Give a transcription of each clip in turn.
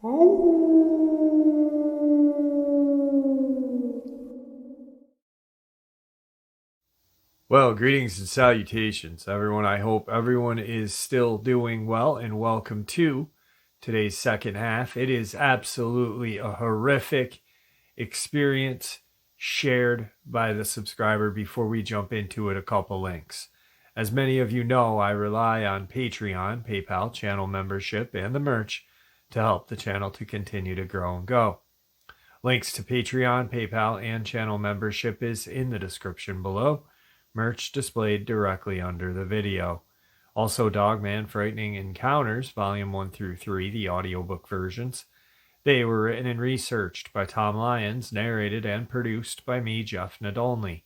Well, greetings and salutations, everyone. I hope everyone is still doing well, and welcome to today's second half. It is absolutely a horrific experience shared by the subscriber. Before we jump into it, a couple links. As many of you know, I rely on Patreon, PayPal, channel membership, and the merch to help the channel to continue to grow and go. Links to Patreon, PayPal, and channel membership is in the description below. Merch displayed directly under the video. Also, Dogman Frightening Encounters, Volume 1 through 3, the audiobook versions. They were written and researched by Tom Lyons, narrated and produced by me, Jeff Nadolny.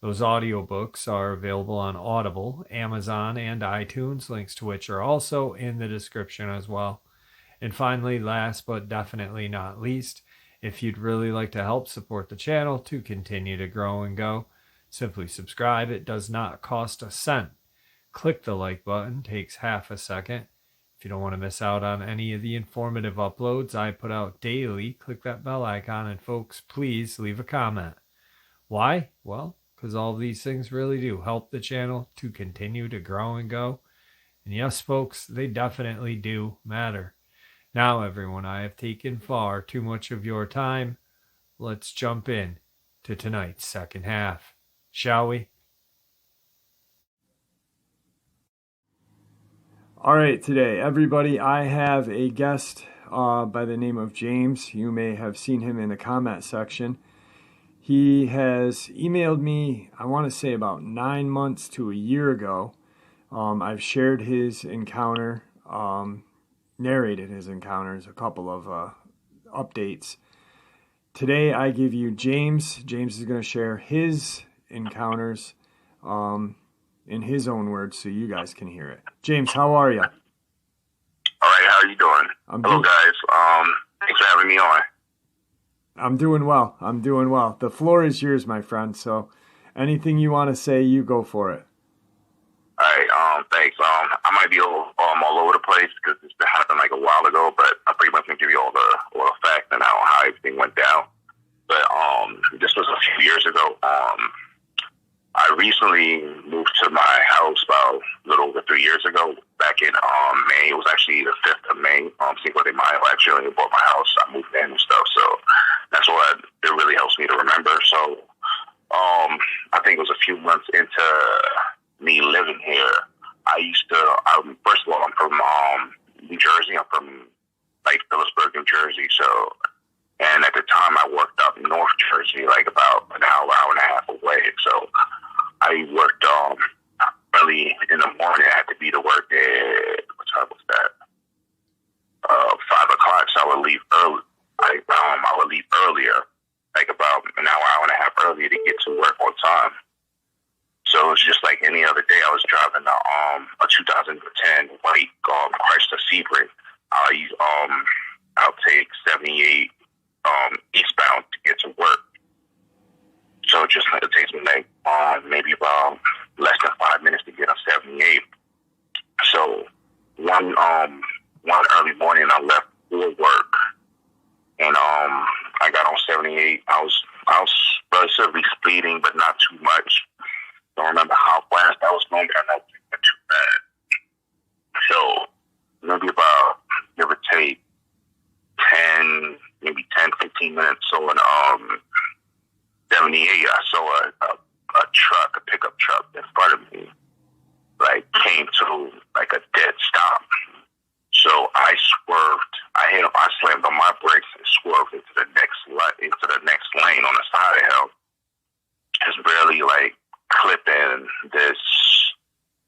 Those audiobooks are available on Audible, Amazon, and iTunes, links to which are also in the description as well. And finally, last but definitely not least, if you'd really like to help support the channel to continue to grow and go, simply subscribe. It does not cost a cent. Click the like button, takes half a second. If you don't want to miss out on any of the informative uploads I put out daily, click that bell icon, and folks, please leave a comment. Why? Well, because all of these things really do help the channel to continue to grow and go. And yes, folks, they definitely do matter. Now, everyone, I have taken far too much of your time. Let's jump in to tonight's second half. Shall we? All right, today, everybody, I have a guest by the name of James. You may have seen him in the comment section. He has emailed me, I want to say about 9 months to a year ago. I've shared his encounter, narrated his encounters, a couple of updates. Today, I give you James. James is going to share his encounters in his own words so you guys can hear it. James, how are you? All right, how are you doing? Hello, guys. Thanks for having me on. I'm doing well. The floor is yours, my friend. So anything you want to say, you go for it. All right, thanks. I might be all over the place because this happened like a while ago, but I'm pretty much going to give you all the facts and how everything went down. But this was a few years ago. I recently moved to my house about a little over 3 years ago, back in May. It was actually the 5th of May, Cinco de Mayo. I actually bought my house. I moved in and stuff, so that's what it really helps me to remember. So I think it was a few months into me living here. First of all, I'm from New Jersey. I'm from like Phillipsburg, New Jersey. So, and at the time I worked up in North Jersey, like about an hour and a half away. So I worked early in the morning. I had to be to work at, what time was that? 5 o'clock. So I would leave early. I would leave earlier, like about an hour and a half earlier to get to work on time. So it was just like any other day. I was driving a 2010 white Chrysler Sebring. I'll take 78 eastbound to get to work. So it takes me like maybe about less than 5 minutes to get on 78. So one early morning I left for work, and I got on 78. I was relatively speeding, but not too much. Don't remember how fast I was going, but I know it wasn't too bad. So maybe about, give or take, 15 minutes. So in 78, I saw a truck, a pickup truck in front of me, like came to like a dead stop. So I swerved. I slammed on my brakes and swerved into the next lane on the side of him. Just barely like clipping this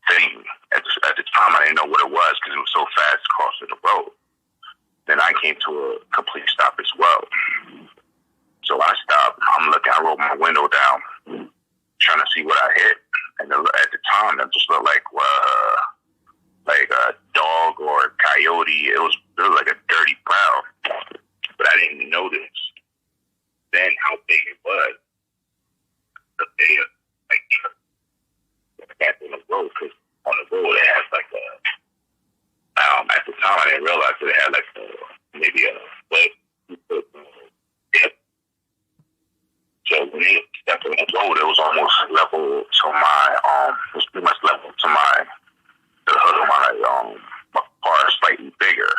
thing. At the time, I didn't know what it was because it was so fast crossing the road. Then I came to a complete stop as well. So I stopped. I rolled my window down, trying to see what I hit. And at the time, it just looked like a dog or a coyote. It was like a dirty brown. But I didn't notice then how big it was. The big, back on the road, because on the road it has like a, at the time I didn't realize that it had like a maybe a foot. So when it stepped on the road, it was almost level to my it was pretty much level to the hood of my car, slightly bigger.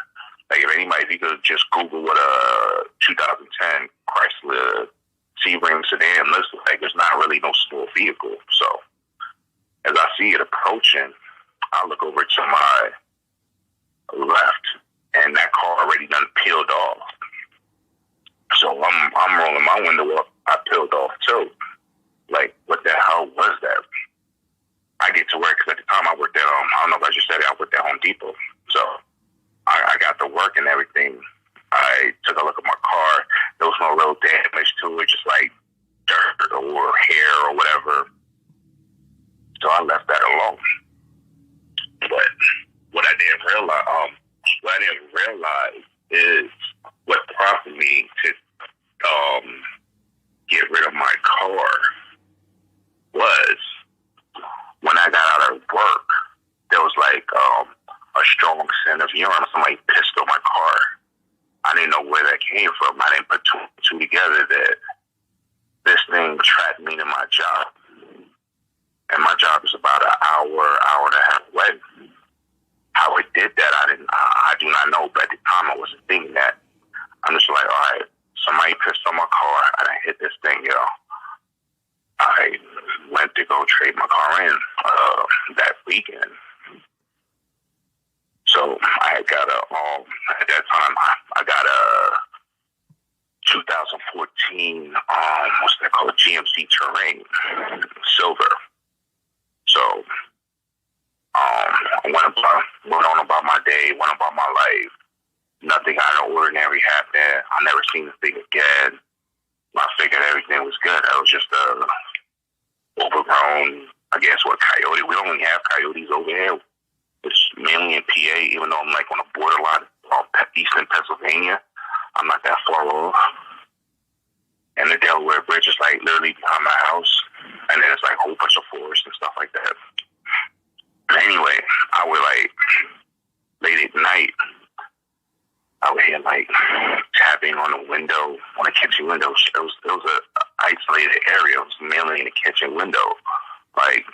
Like if you could just Google what a 2010 Chrysler Sebring sedan looks like, it's not really no small vehicle. So as I see it approaching, I look over to my left, and that car already done peeled off. So I'm rolling my window up. I peeled off too. Like, what the hell was that? I get to work because at the time I worked at I don't know if I just said it. I worked at Home Depot. So I got to work and everything. I took a look at my car. There was no real damage to it, just like dirt or hair or whatever. So I left that alone. But what I didn't realize is what prompted me to get rid of my car was when I got out of work, there was like a strong scent of urine. Somebody pissed on my car. I didn't know where that came from. I didn't put two together that this thing tracked me to my job. And my job is about an hour and a half away. How it did that, I do not know. But at the time, I wasn't thinking that. I'm just like, all right, somebody pissed on my car. I done hit this thing, yo. I went to go trade my car in that weekend. So I got at that time, I got a 2014, what's that called? GMC Terrain, silver. So I went on about my day, went about my life. Nothing out of ordinary happened. I never seen the thing again. I figured everything was good. I was just overgrown, I guess, what coyote. We don't really have coyotes over here. It's mainly in PA, even though I'm like on the borderline of eastern Pennsylvania. I'm not that far off. And the Delaware Bridge is like literally behind my house. And then it's like a whole bunch of forest and stuff like that. But anyway, I would like late at night, I would hear like tapping on the window, on the kitchen window. It was a isolated area. It was mainly in the kitchen window, like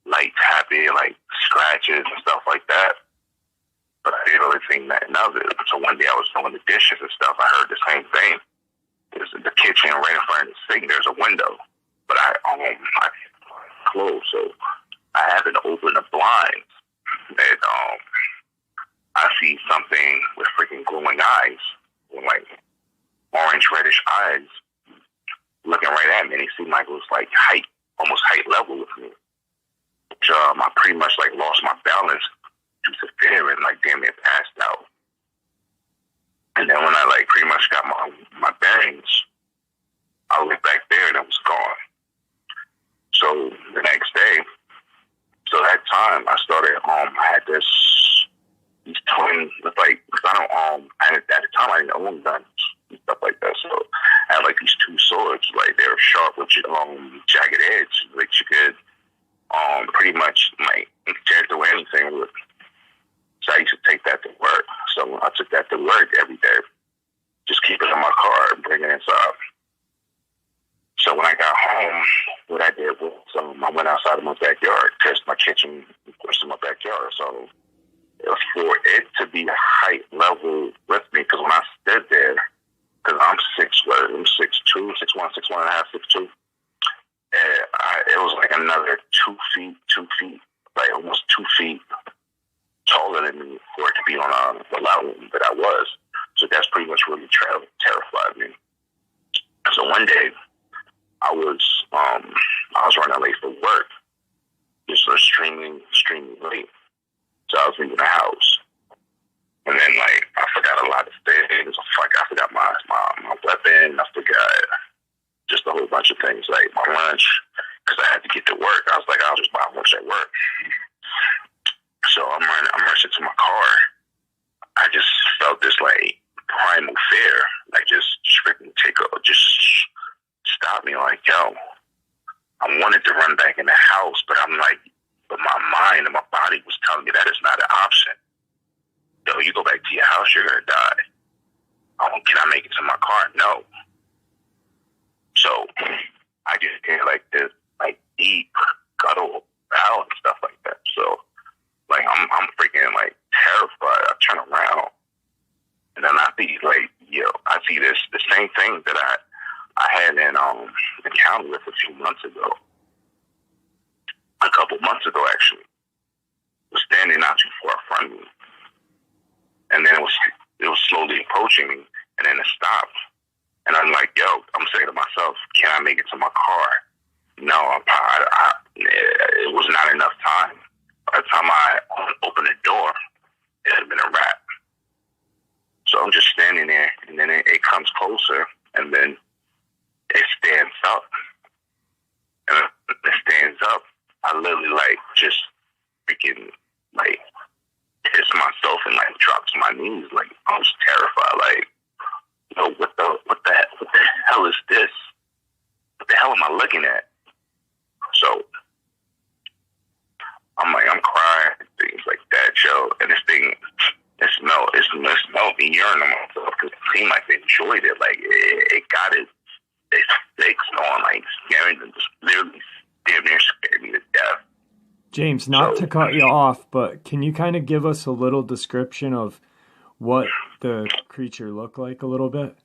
light tapping, like scratches and stuff like that. But I didn't really think nothing of it. So one day I was doing the dishes and stuff. I heard the same thing. There's the kitchen right in front of the sink. There's a window, but I closed, so I happened to open the blinds, and I see something with freaking glowing eyes, with like orange reddish eyes, looking right at me. And it seemed like it was like almost height level with me. Which, I pretty much like lost my balance due to fear and like damn near passed out. And then when I like pretty much got my bearings, I looked back there and it was gone. So the next day, so that time I started, I had these twin, like, cause at the time I didn't own guns and stuff like that. So I had like these two swords, like they were sharp with jagged edge, like you could pretty much like tear through anything with. So I used to take that to work. So I took that to work every day. Just keep it in my car and bring it inside. So when I got home, what I did was I went outside of my backyard, tested my kitchen, pushed in my backyard. So it was for it to be a height level with me, because when I stood there, because I'm 6'2", 6'1", 6'1.5", 6'2", it was like another 2 feet, like almost 2 feet taller than me for it to be on the level that I was. So that's pretty much really terrified me. So one day, I was running late for work. Just extremely late. So I was leaving the house. And then, like, I forgot a lot of things. I forgot my weapon. I forgot just a whole bunch of things, like my lunch, because I had to get to work. I was like, I'll just buy lunch at work. So I'm rushing to my car. I just felt this, like, primal fear, like, just freaking just stop me, like, yo. I wanted to run back in the house, but I'm like, but my mind and my body was telling me that is not an option. Yo, you go back to your house, you're going to die. make it to my car? No. So I just hear like this, like deep guttural growl and stuff like that. So like I'm freaking like terrified. I turn around and then I see like I see the same thing that I had encountered with a few months ago, a couple months ago actually. It was standing not too far from me, and then it was slowly approaching me, and then it stopped. And I'm like, I'm saying to myself, can I make it to my car? No, it was not enough time. By the time I opened the door, it had been a wrap. So I'm just standing there, and then it comes closer, and then it stands up. And it stands up. I literally like just freaking like piss myself and like drop to my knees. Like I was terrified. Like, what the hell is this? What the hell am I looking at? So I'm like, I'm crying, things like that, Joe. And this thing, it smelled me urine on myself because it seemed like they enjoyed it. Like it got its fix on, like scaring them, just literally damn near scared me to death. James, not to cut you off, but can you kind of give us a little description of what the creature looked like a little bit?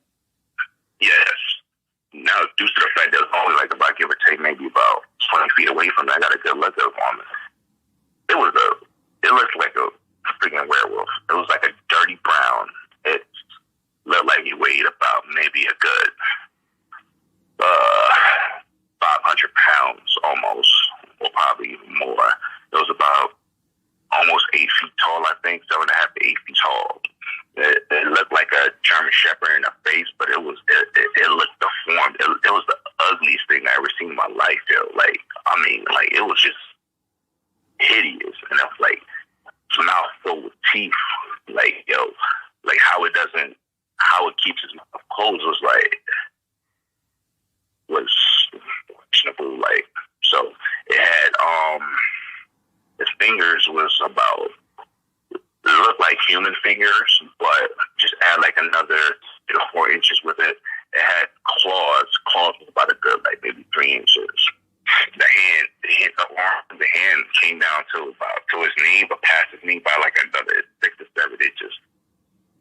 Yes. Now, due to the fact that it was only like about, give or take, maybe about 20 feet away from me, I got a good look at it on it. It looked like a freaking werewolf. It was like a dirty brown. It looked like he weighed about maybe a good 500 pounds almost, or probably even more. It was about almost 8 feet tall, I think, 7.5 to 8 feet tall. It looked like a German Shepherd in the face, but it looked deformed. It was the ugliest thing I ever seen in my life, yo. Like, I mean, like, it was just hideous. And it was like, its mouth filled with teeth. Like, like how it keeps its mouth closed was questionable. Like, so it had, its fingers was about, it looked like human fingers, but just add like another 4 inches with it. It had claws. Claws was about a good, like maybe 3 inches. The hand came down to his knee, but past his knee by like another 6 to 7 inches.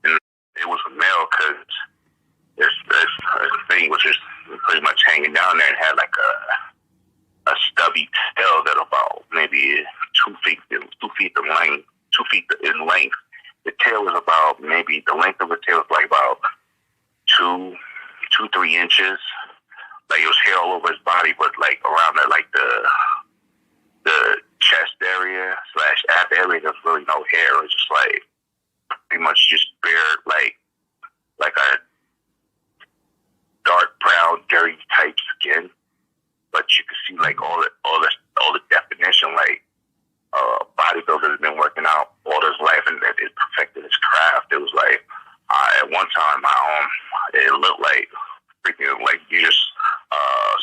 And it was a male because this thing was just pretty much hanging down there and had like a stubby tail that about maybe 2 feet in length. 2 feet in length. The tail was about maybe the length of the tail was like about 3 inches. Like it was hair all over his body, but like around there, like the chest area / ab area, there's really no hair. It was just like pretty much just bare, like a dark brown, dirty type skin. But you could see like all the definition, like bodybuilder has been working out all his life and that it perfected his craft. It was like at one time it looked like freaking like you just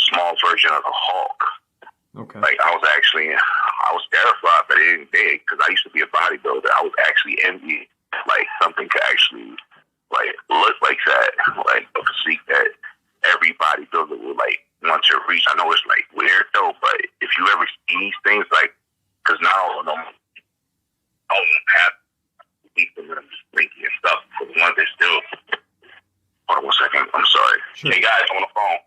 small version of a Hulk. Okay. Like I was terrified, but it didn't dig because I used to be a bodybuilder. I was actually envied like something could actually like look like that, like a physique that every bodybuilder would like want to reach. I know it's like weird though, but if you ever see these things, like, because now I don't have them and I'm just thinking and stuff. For the ones that still, hold on 1 second. I'm sorry. Sure. Hey guys, I'm on the phone.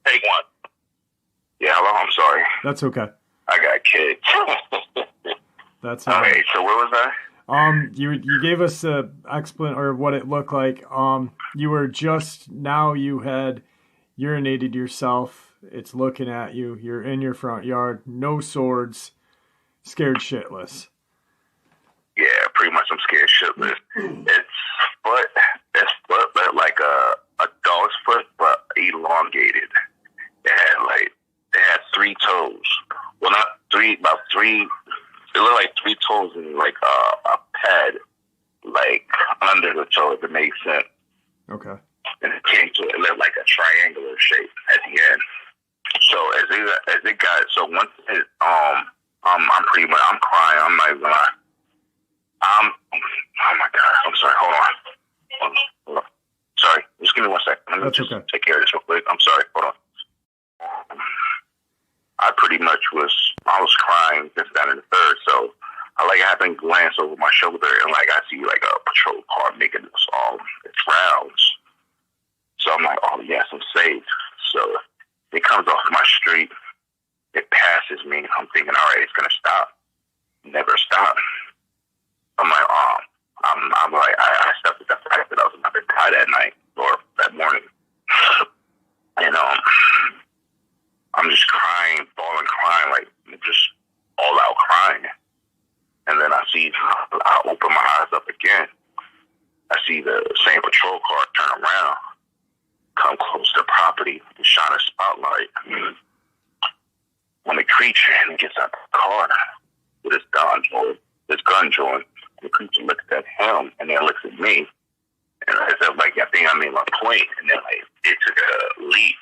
Take one. Yeah, hello. I'm sorry. That's okay. I got kids. That's all right. So where was I? You gave us a or what it looked like. You were just now you had urinated yourself. It's looking at you. You're in your front yard. No swords. Scared shitless. Yeah, pretty much. I'm scared shitless. It's foot, but like a dog's foot, but elongated. It had 3 toes. Well, not 3, about 3. It looked like 3 toes in like a pad, like under the toe, if it makes sense. Okay. And it came to it looked like a triangular shape at the end. So as it got, so once it, I'm pretty much, I'm crying. I'm not gonna, oh my God, I'm sorry, hold on. Let me That's just okay. take care of this real quick. I'm sorry. Hold on. I pretty much I was crying this, that, and the third. So I happened to glance over my shoulder and I see like a patrol car making its rounds. So I'm like, oh yes, I'm saved. So it comes off my street. It passes me. I'm thinking, all right, it's gonna stop. Never stop. I'm like, I accepted the fact that I was about to die that night or that morning. And I'm just crying, bawling, crying, just all out crying. And then I open my eyes up again. I see the same patrol car turn around, come close to the property, and shine a spotlight on the creature, and he gets out the car with his gun drawn. The creature looks at him, and then looks at me. And I said, I think I made my point. And then, it took a leap.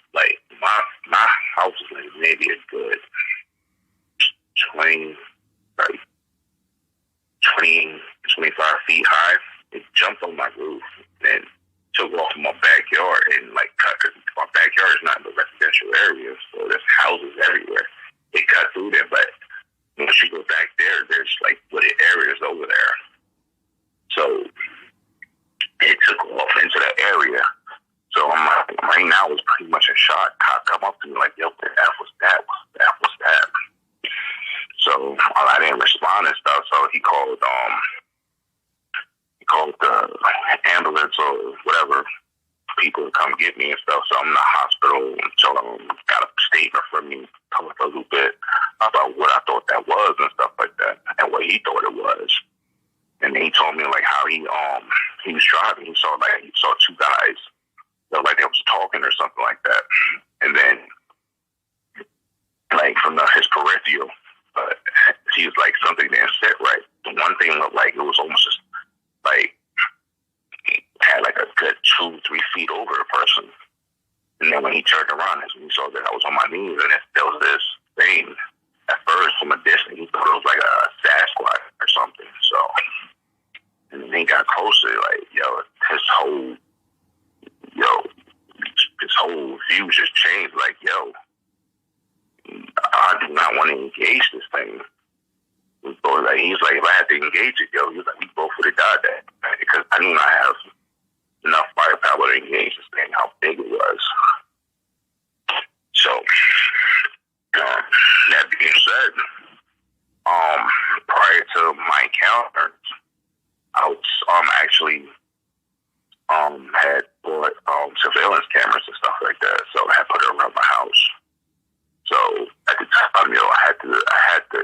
My house is maybe a good 20, 25 feet high. It jumped on my roof and took off in my backyard. And, cause my backyard is not in the residential area, so there's houses everywhere. It cut through there, but once you go back there, there's, wooded areas over there. So it took off into that area. So I'm right now it's pretty much a shock. Cop come up to me yo, what the F was that? What's that? So I didn't respond and stuff. So he called the ambulance or whatever people to come get me and stuff. So I'm in the hospital until got a statement from me, talking a little bit about what I thought that was and stuff like that, and what he thought it was. And then he told me how he was driving. He saw two guys that they was talking or something like that. And then from his peripheral, he was something didn't sit right. The one thing looked like it was almost just had a good 2-3 feet over the person. And then when he turned around, he saw that I was on my knees, and there was this thing. At first, from a distance, he thought it was a Sasquatch or something. So, and then he got closer, his whole view just changed. I do not want to engage this thing. So, he's if I had to engage it, he was we both would have died that night, because I knew I have enough firepower to engage this thing, how big it was. So, that being said, prior to my encounter, I was actually had bought surveillance cameras and stuff like that. So I had put it around my house. So at the time, I had to,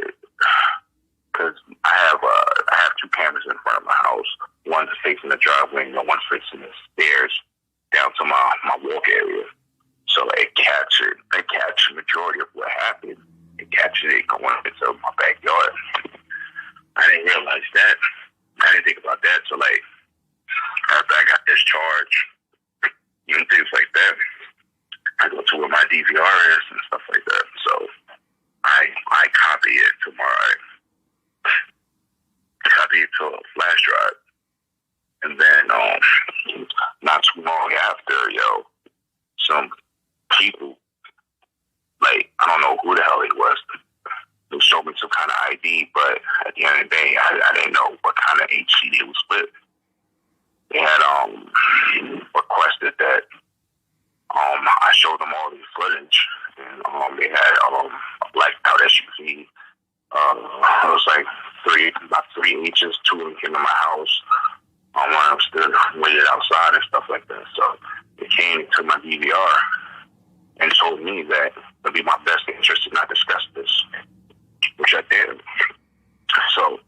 because I have two cameras in front of my house. One's facing the driveway, and one's facing the stairs down to my walk area. So it captured the majority of what happened. It captured it going into my backyard. I didn't realize that. I didn't think about that. So after I got discharged and things like that, I go to where my DVR is and stuff like that. So I copy it to a flash drive. And then not too long after, some people, I don't know who the hell it was, they showed me some kind of ID, but at the end of the day, I didn't know what kind of HCD it was with. They had requested that I showed them all the footage, and they had a blacked out SUV. It was about 3 inches. Two of them came to my house. One of them stood waited outside and stuff like that. So they came to my DVR and told me that it'd be my best interest to not discuss this, which I did. So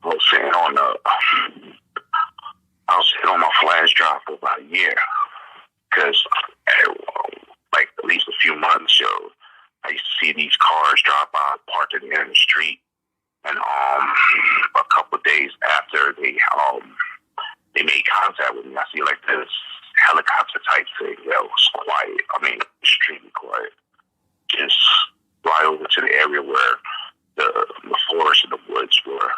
I was sitting on my flash drive for about a year, because at least a few months, I used to see these cars drive by, parked in the street, and a couple of days after they made contact with me, I see this helicopter type thing. It was quiet. I mean, extremely quiet. Just fly over to the area where the forest and the woods were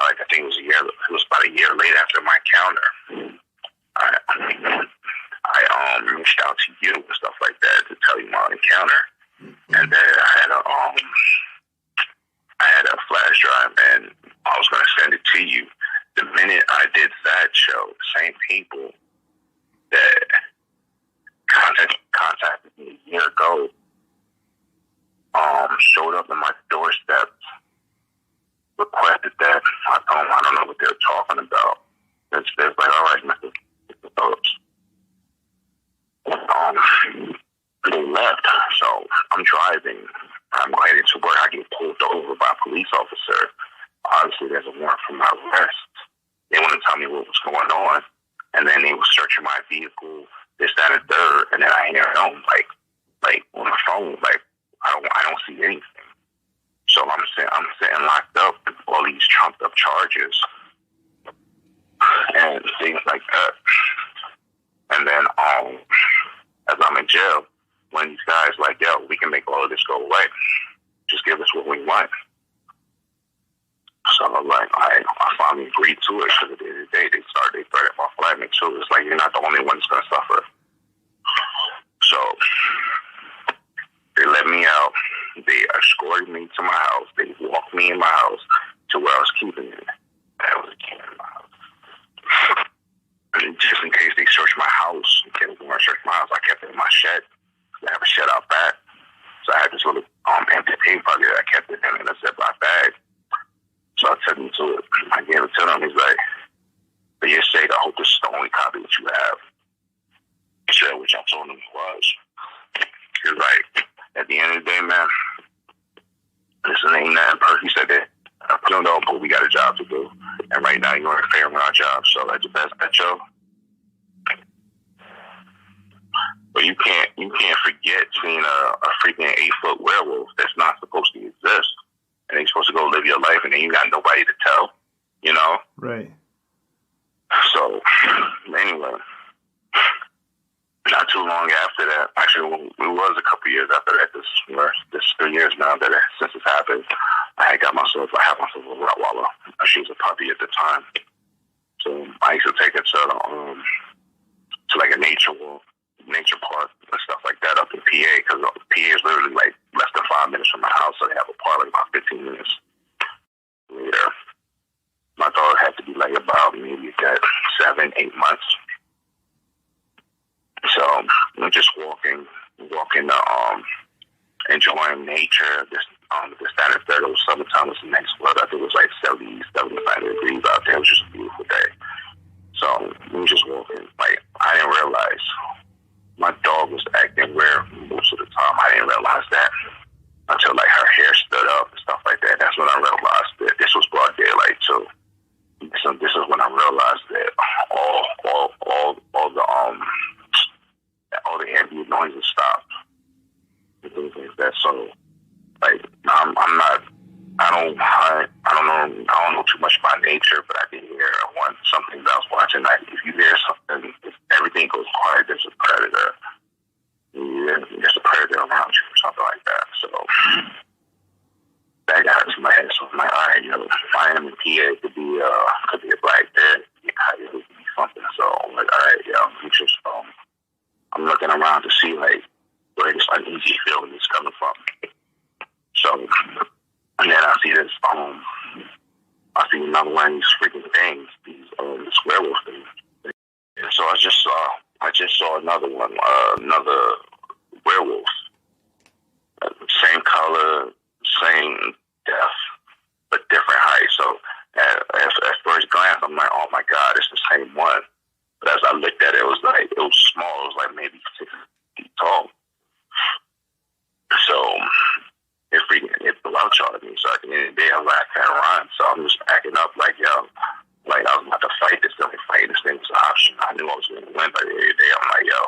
like, I think it was about a year later after my encounter, I reached out to you and stuff like that to tell you my encounter. And then I had a flash drive, and I was going to send it to you. The minute I did that show, the same people that contacted me a year ago showed up on my doorstep, requested that. I don't know what they're talking about. It's like, all right, Mr. Phillips. They left, so I'm driving. I'm headed to work. I get pulled over by a police officer. Obviously, there's a warrant for my arrest. They want to tell me what was going on, and then they were searching my vehicle, this, that, and third. And then I hear them like on the phone, like I don't see anything. So I'm sitting locked up with all these trumped up charges and things like that. And then as I'm in jail, when these guys like, yo, we can make all of this go away. Just give us what we want. So I'm like, I finally agreed to it, because at the end of the day, they threatened my flatmate too. It's like, you're not the only one that's going to suffer. So they let me out. They escorted me to my house. They walked me in my house to where I was keeping it. That was a key in my house. And just in case they searched my house, in case they weren't searching my house, I kept it in my shed. I have a shed out back. So I had this little empty paper pocket that I kept it in a Ziploc bag. So I took him to it. I gave it to him. He's like, for your sake, I hope this is the only copy that you have. He said, which I told him it was. He was like, at the end of the day, man, this ain't nothing perfect. He said that, I don't know, but we got a job to do. And right now, you're interfering with our job. So that's the best bet, Joe. But you can't forget seeing a freaking 8-foot werewolf that's not supposed to exist. And you're supposed to go live your life, and then you got nobody to tell, you know? Right. So, anyway, not too long after that, actually, it was a couple years after that, this 3 years now that since it's happened, I had myself a Rottweiler. She was a puppy at the time. So I used to take her to like a nature park and stuff like that up in PA, because PA is literally like less than 5 minutes from my house, so they have a park like about 15 minutes later. My dog had to be like about maybe 7-8 months. So I'm just walking, enjoying nature. This standard third, it was summertime, it was the next weather. I think it was like 70, 75 degrees out there. It was just a beautiful day. So we were just walking. Like, I didn't realize my dog was acting weird most of the time. I didn't realize that until like her hair stood up and stuff like that. That's when I realized that this was broad daylight too. So this is when I realized that all the ambient noises stopped and things like that. So like I don't know too much about nature, but I did hear something that I was watching. Like, if you hear something, if everything goes quiet, there's a predator. Yeah, there's a predator around you or something like that. So that got into my head. So I'm like, all right, if I am in PA, it could be a black bear, it could be something. So I'm like, all right, I'm looking around to see like where this uneasy feeling is coming from. So, and then I see this, I see another one of these freaking things, this werewolf thing. And so I just saw another one, another werewolf. Same color, same depth, but different height. So at first glance, I'm like, oh my God, it's the same one. But as I looked at it, it was small. It was like maybe 6 feet tall. So it out charged me. So at the end of the day, I was like, I can't run. So I'm just backing up like, yo, like I was about to fight this thing. Fighting this thing was an option. I knew I was going to win, but at the end of the day, I'm like, yo,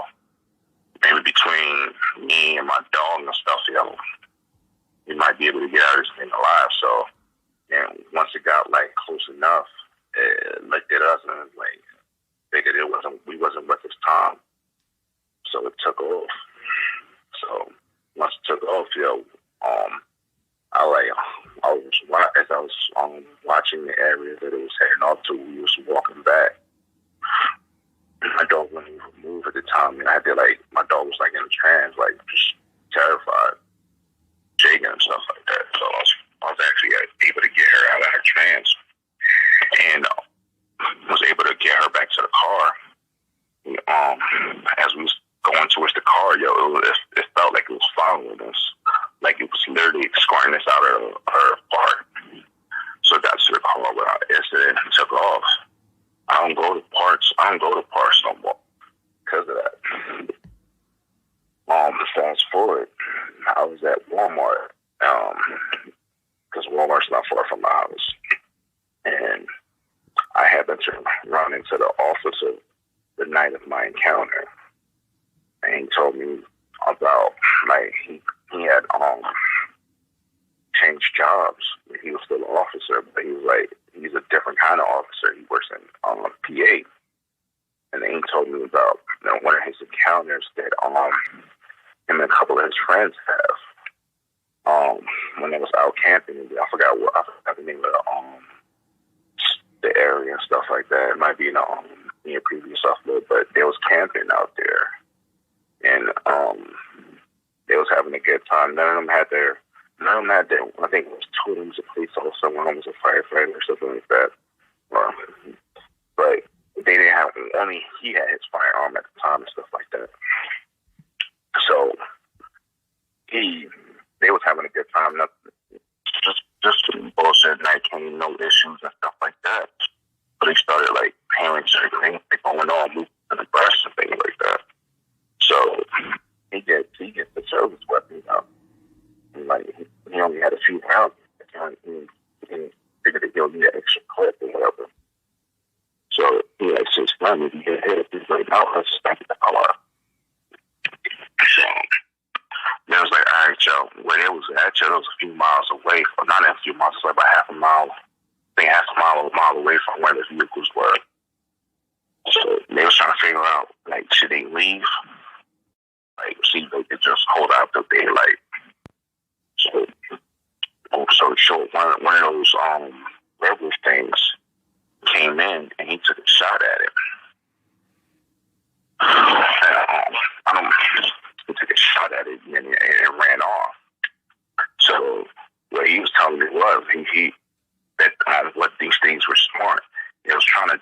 maybe between me and my dog and stuff, we might be able to get out of this thing alive. So, and once it got like close enough, it looked at us and like figured we wasn't worth its time. So it took off. So once it took off, as I was watching the area that it was heading off to. We was walking back. My dog wouldn't even move at the time, and I had to my dog was in a trance, just terrified, shaking and stuff like that. So I was actually able to get her out of her trance, and was able to get her back to the car. As we was going towards the car, it felt like it was following us, like it was literally escorting us out of her park. So I got to the car without incident and took off. I don't go to parks no more because of that. Fast forward, I was at Walmart, because Walmart's not far from my house, and I happened to run into the officer the night of my encounter, and he told me about he had changed jobs. He was still an officer, but he was he's a different kind of officer. He works in PA, and then he told me about one of his encounters that him and a couple of his friends have when they was out camping. I forgot the name of the area and stuff like that. It might be in your previous upload, but they was camping out there, and they was having a good time. None of them had their, I think it was two of them was a police officer, one of them was a firefighter or something like that. But they didn't have, only he had his firearm at the time and stuff like that. So they was having a good time. Just bullshit, night came, no issues and stuff like that. But he started hearing certain things going on, moving and aggressive, things like that. So he gets the service weapon out. And he only had a few rounds. He figured that he'll need an extra clip or whatever. So he says, "Son, if you get hit, he's like, no, let's just back the car." So they was like, "All right, yo." Where it was at, it was a few miles away. Not a few miles, it was about half a mile. I think half a mile away from where the vehicles were. So they was trying to figure out, should they leave? See if they could just hold out the daylight. So short, one of those rebel things came in and he took a shot at it. He took a shot at it and it ran off. So what he was telling me was that what these things were smart. He was trying to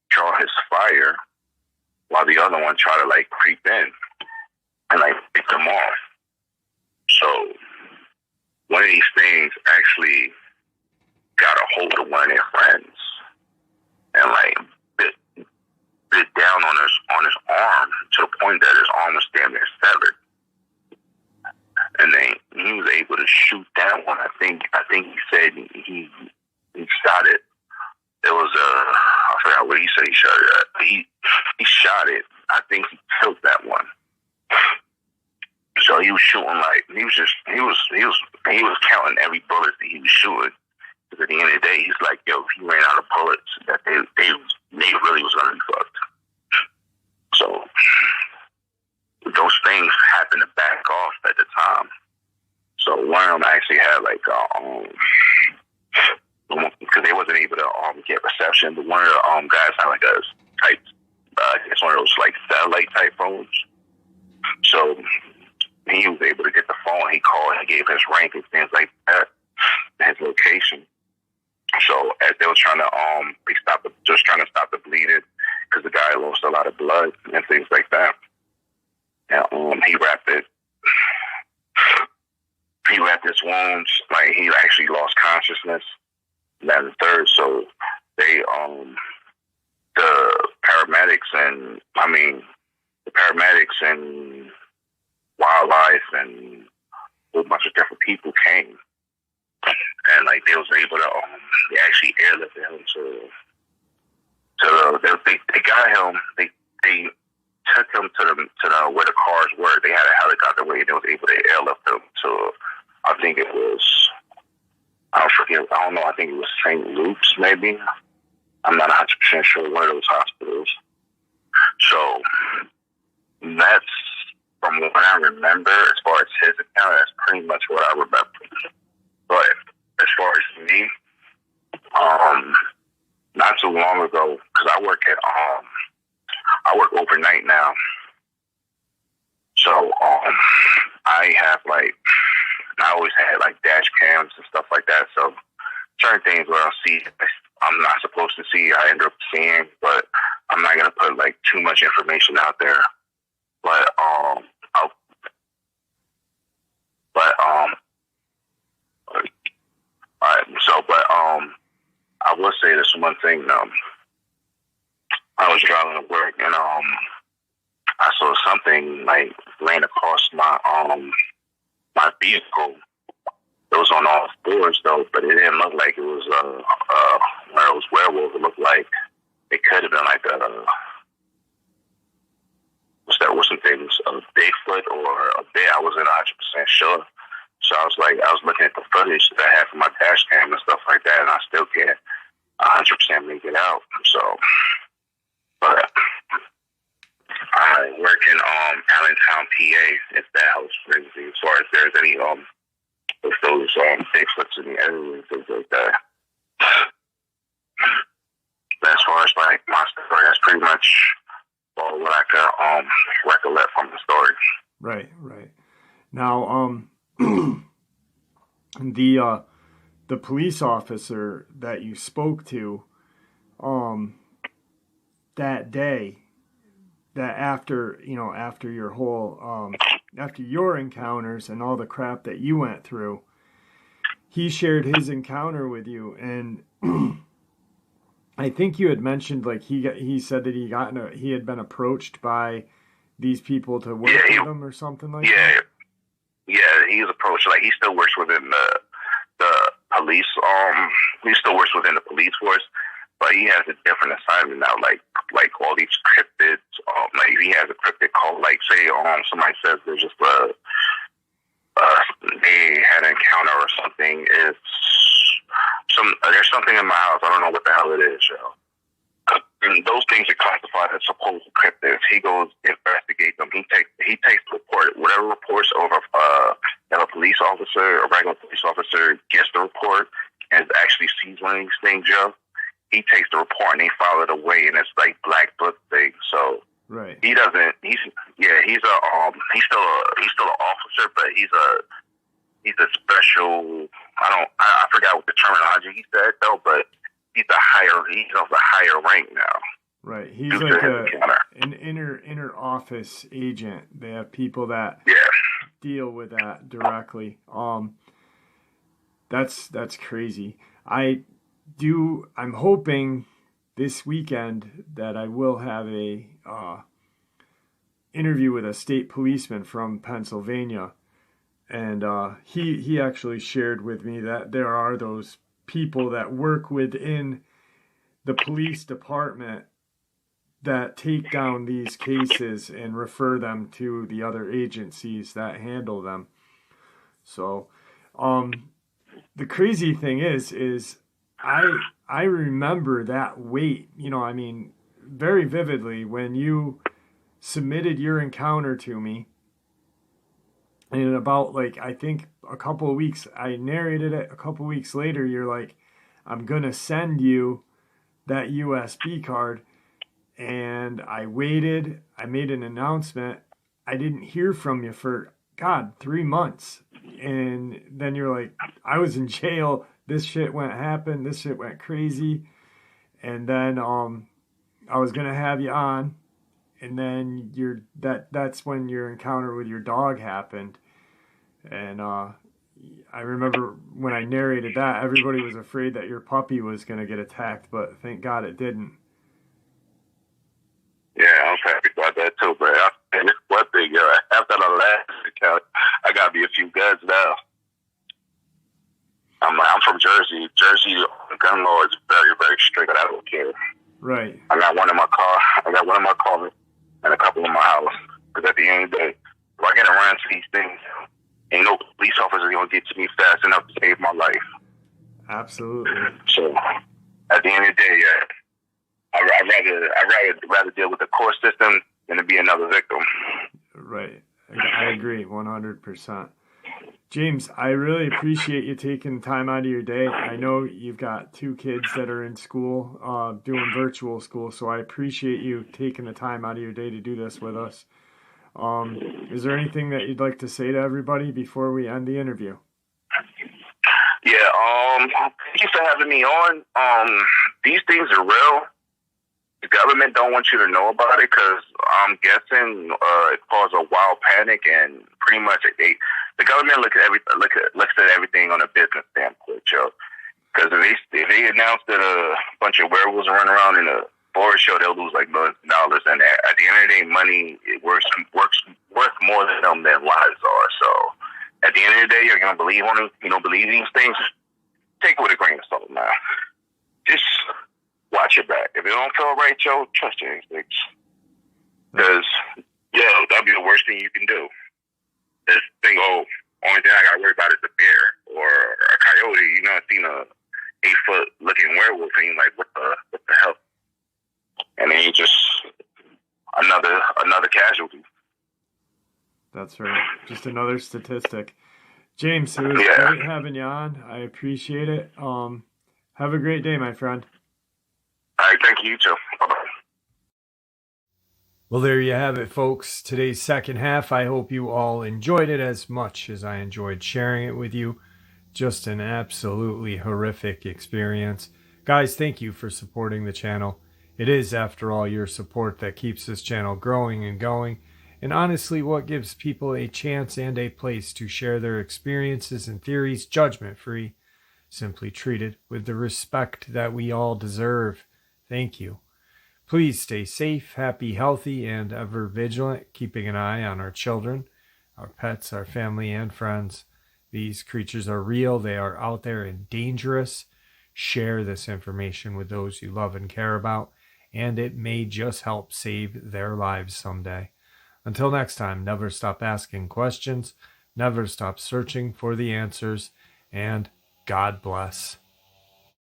draw his fire while the other one tried to creep in and pick them off. So one of these things actually got a hold of one of their friends and bit down on his arm to the point that his arm was damn near severed. And then he was able to shoot that one. I think he said he shot it. It was I forgot what he said he shot it at. He shot it. I think he killed that one. So he was shooting he was counting every bullet that he was shooting. Because at the end of the day, he's like, yo, if he ran out of bullets, that they really was gonna be fucked. So those things happened to back off at the time. So one of them actually had because they wasn't able to get reception, but one of the guys had a type, it's one of those satellite type phones. So he was able to get the phone. He called. He gave his rank and things like that, his location. So as they were trying to trying to stop the bleeding, because the guy lost a lot of blood and things like that. And he wrapped his wounds. He actually lost consciousness. And then the third, so they the paramedics and wildlife and a whole bunch of different people came, and they was able to they actually airlifted him they got him, they took him to the where the cars were. They had a helicopter where they was able to airlift him to, I think it was, I don't know, I think it was St. Luke's maybe. I'm not 100% sure, one of those hospitals. So that's, from what I remember, as far as his account, that's pretty much what I remember. But as far as me, Not too long ago, because I work overnight now. So I have I always had dash cams and stuff like that. So certain things where I'm not supposed to see, I end up seeing, but I'm not gonna put too much information out there. But I will say this one thing. I was driving to work and I saw something ran across my vehicle. It was on all fours though, but it didn't look like it was one of those werewolves. It looked like it could have been what's some things, a Bigfoot or a bear. I wasn't 100% sure. So I was looking at the footage that I had from my dash cam and stuff like that, and I still can't 100% make it out. So, but I work in Allentown, PA, if that helps for anything, as far as there's any of those Bigfoots in the area and things like that. But as far as my story, that's pretty much all what I could recollect from the story. Right. Now, the police officer that you spoke to that day, that after your whole after your encounters and all the crap that you went through, he shared his encounter with you, and I think you had mentioned he said that he had been approached by these people to work with him or something like that. Yeah, he was approached. He still works within the police. He still works within the police force, but he has a different assignment now. Like all these cryptids. He has a cryptid call. Say somebody says there's just they had an encounter or something. There's something in my house. I don't know what the hell it is, yo. And those things are classified as supposed cryptids. He goes investigate them. He takes the report. Whatever reports over that a police officer, a regular police officer, gets the report and actually sees one of these things, yo. He takes the report and they file it away, and it's black book thing. So right. He doesn't. He's still an officer, but he's a special. I forgot what the terminology he said though, but he's of a higher rank now. Right. He's an inner office agent. They have people that deal with that directly. That's crazy. I'm hoping this weekend that I will have a interview with a state policeman from Pennsylvania, and he actually shared with me that there are those people that work within the police department that take down these cases and refer them to the other agencies that handle them. So the crazy thing is I remember that wait, very vividly when you submitted your encounter to me. And about I think a couple of weeks, I narrated it. A couple of weeks later, you're like, I'm going to send you that USB card. And I waited. I made an announcement. I didn't hear from you for, 3 months. And then you're like, I was in jail. This shit happened. This shit went crazy. And then I was going to have you on. And then that's when your encounter with your dog happened. And I remember when I narrated that, everybody was afraid that your puppy was going to get attacked, but thank God it didn't. Yeah, I was happy about that too, but one thing, after the last account, I got me a few guns now. I'm from Jersey. Jersey gun law is very, very strict. I don't care. Right. I got one in my car and a couple in my house. Because at the end of the day, if I get around to these things, ain't no police officer gonna get to me fast enough to save my life. Absolutely. So at the end of the day, I'd rather deal with the court system than to be another victim. Right. I agree 100%. James, I really appreciate you taking time out of your day. I know you've got two kids that are in school, doing virtual school, so I appreciate you taking the time out of your day to do this with us. Is there anything that you'd like to say to everybody before we end the interview? Yeah, thank you for having me on. These things are real. The government don't want you to know about it because I'm guessing it caused a wild panic, and pretty much the government looks at everything on a business standpoint, Joe. Because if they announce that a bunch of werewolves run around in a forest show, they'll lose like millions of dollars, and at the end of the day, money worth more to them than lives are. So at the end of the day, you're gonna believe on it. You know, believe these things. Take it with a grain of salt, man. Just watch your back. If it don't feel right, Joe, trust your instincts. Because, that'd be the worst thing you can do. Just think, only thing I got to worry about is a bear or a coyote. You know, I've seen a 8-foot looking werewolf, and you're like, what the hell? And then you just another casualty. That's right. Just another statistic. James, it was great having you on. I appreciate it. Have a great day, my friend. All right, thank you, you too. Bye-bye. Well, there you have it, folks. Today's second half. I hope you all enjoyed it as much as I enjoyed sharing it with you. Just an absolutely horrific experience. Guys, thank you for supporting the channel. It is, after all, your support that keeps this channel growing and going, and honestly what gives people a chance and a place to share their experiences and theories judgment-free, simply treated with the respect that we all deserve. Thank you. Please stay safe, happy, healthy, and ever vigilant, keeping an eye on our children, our pets, our family, and friends. These creatures are real. They are out there and dangerous. Share this information with those you love and care about, and it may just help save their lives someday. Until next time, never stop asking questions, never stop searching for the answers, and God bless.